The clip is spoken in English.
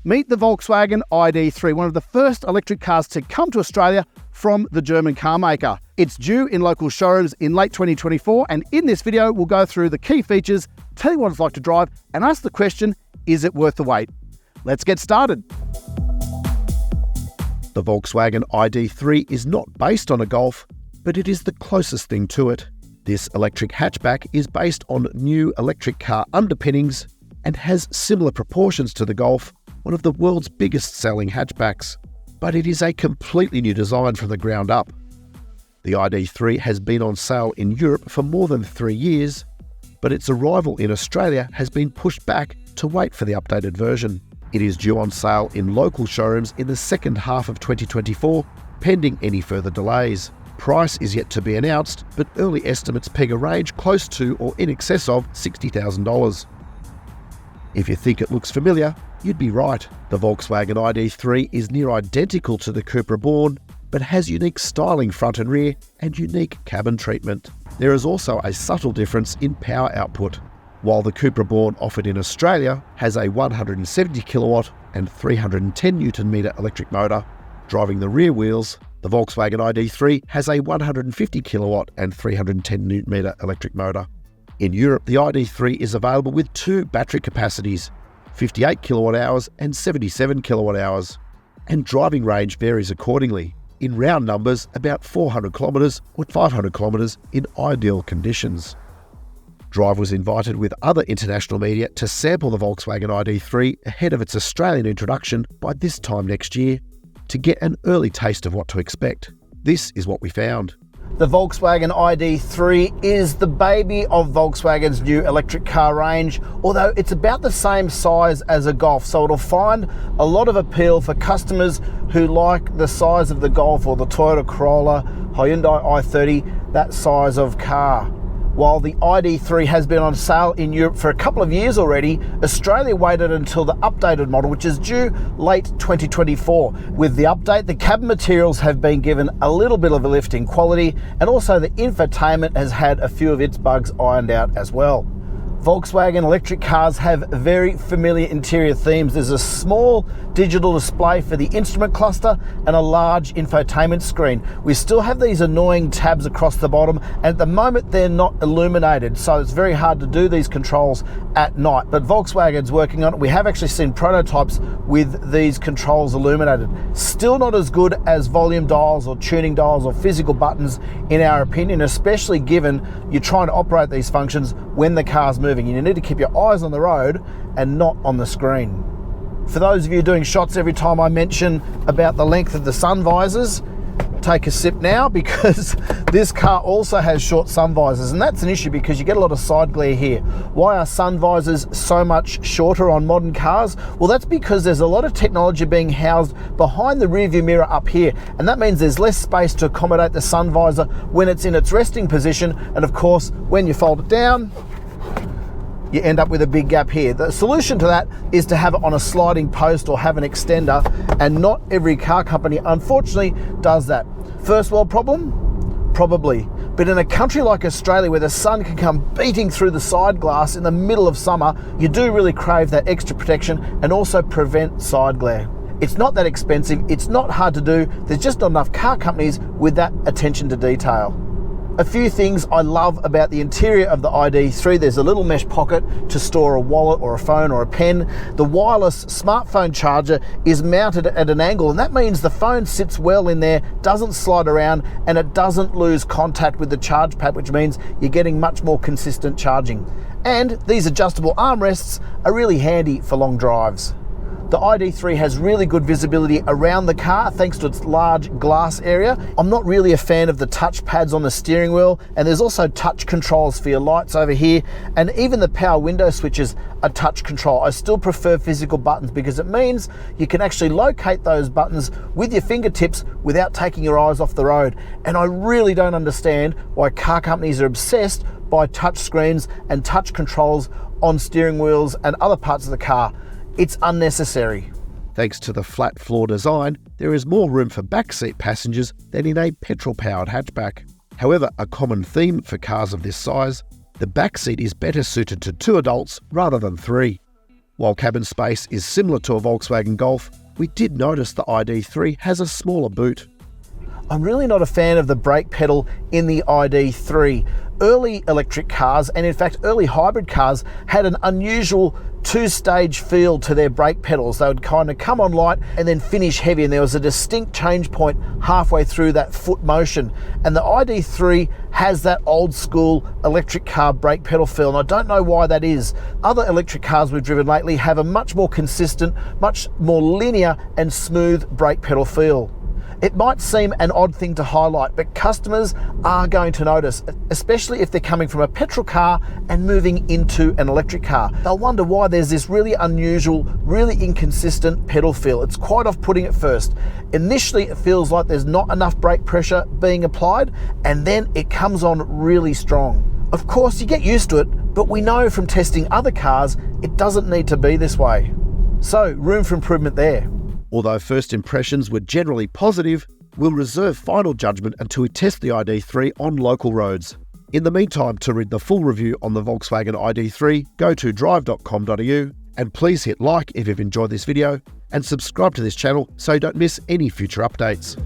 Meet the Volkswagen ID.3, one of the first electric cars to come to Australia from the German car maker. It's due in local showrooms in late 2024, and in this video, we'll go through the key features, tell you what it's like to drive, and ask the question, is it worth the wait? Let's get started. The Volkswagen ID.3 is not based on a Golf, but it is the closest thing to it. This electric hatchback is based on new electric car underpinnings and has similar proportions to the Golf, one of the world's biggest selling hatchbacks. But it is a completely new design from the ground up. The ID.3 has been on sale in Europe for more than 3 years, but its arrival in Australia has been pushed back to wait for the updated version. It is due on sale in local showrooms in the second half of 2024, pending any further delays. Price is yet to be announced, but early estimates peg a range close to or in excess of $60,000. If you think it looks familiar, you'd be right. The Volkswagen ID.3 is near identical to the Cupra Born, but has unique styling front and rear and unique cabin treatment. There is also a subtle difference in power output. While the Cupra Born offered in Australia has a 170 kilowatt and 310 Newton metre electric motor, driving the rear wheels, the Volkswagen ID.3 has a 150 kilowatt and 310 Newton metre electric motor. In Europe, the ID.3 is available with two battery capacities, 58 kilowatt hours and 77 kilowatt hours, and driving range varies accordingly. In round numbers, about 400 kilometres or 500 kilometres in ideal conditions. Drive was invited with other international media to sample the Volkswagen ID.3 ahead of its Australian introduction by this time next year to get an early taste of what to expect. This is what we found. The Volkswagen ID.3 is the baby of Volkswagen's new electric car range, although it's about the same size as a Golf, so it'll find a lot of appeal for customers who like the size of the Golf or the Toyota Corolla, Hyundai i30, that size of car. While the ID.3 has been on sale in Europe for a couple of years already, Australia waited until the updated model, which is due late 2024. With the update, the cabin materials have been given a little bit of a lift in quality, and also the infotainment has had a few of its bugs ironed out as well. Volkswagen electric cars have very familiar interior themes. There's a small digital display for the instrument cluster and a large infotainment screen. We still have these annoying tabs across the bottom, and at the moment they're not illuminated, so it's very hard to do these controls at night. But Volkswagen's working on it. We have actually seen prototypes with these controls illuminated. Still not as good as volume dials or tuning dials or physical buttons in our opinion, especially given you're trying to operate these functions when the car's moving. You need to keep your eyes on the road and not on the screen. For those of you doing shots every time I mention about the length of the sun visors, take a sip now, because this car also has short sun visors, and that's an issue because you get a lot of side glare here. Why are sun visors so much shorter on modern cars? Well, that's because there's a lot of technology being housed behind the rearview mirror up here, and that means there's less space to accommodate the sun visor when it's in its resting position, and of course when you fold it down, you end up with a big gap here. The solution to that is to have it on a sliding post or have an extender, and not every car company, unfortunately, does that. First world problem? Probably. But in a country like Australia, where the sun can come beating through the side glass in the middle of summer, you do really crave that extra protection and also prevent side glare. It's not that expensive, it's not hard to do, there's just not enough car companies with that attention to detail. A few things I love about the interior of the ID.3. There's a little mesh pocket to store a wallet or a phone or a pen. The wireless smartphone charger is mounted at an angle, and that means the phone sits well in there, doesn't slide around, and it doesn't lose contact with the charge pad, which means you're getting much more consistent charging. And these adjustable armrests are really handy for long drives. The ID.3 has really good visibility around the car thanks to its large glass area. I'm not really a fan of the touch pads on the steering wheel, and there's also touch controls for your lights over here, and even the power window switches are touch control. I still prefer physical buttons because it means you can actually locate those buttons with your fingertips without taking your eyes off the road. And I really don't understand why car companies are obsessed by touch screens and touch controls on steering wheels and other parts of the car. It's unnecessary. Thanks to the flat floor design, there is more room for backseat passengers than in a petrol-powered hatchback. However, a common theme for cars of this size, the backseat is better suited to 2 adults rather than 3. While cabin space is similar to a Volkswagen Golf, we did notice the ID.3 has a smaller boot. I'm really not a fan of the brake pedal in the ID.3. Early electric cars, and in fact early hybrid cars, had an unusual two-stage feel to their brake pedals. They would kind of come on light and then finish heavy, and there was a distinct change point halfway through that foot motion. And the ID.3 has that old school electric car brake pedal feel, and I don't know why that is. Other electric cars we've driven lately have a much more consistent, much more linear and smooth brake pedal feel. It might seem an odd thing to highlight, but customers are going to notice, especially if they're coming from a petrol car and moving into an electric car. They'll wonder why there's this really unusual, really inconsistent pedal feel. It's quite off-putting at first. Initially, it feels like there's not enough brake pressure being applied, and then it comes on really strong. Of course, you get used to it, but we know from testing other cars, it doesn't need to be this way. So, room for improvement there. Although first impressions were generally positive, we'll reserve final judgment until we test the ID.3 on local roads. In the meantime, to read the full review on the Volkswagen ID.3, go to Drive.com.au, and please hit like if you've enjoyed this video and subscribe to this channel so you don't miss any future updates.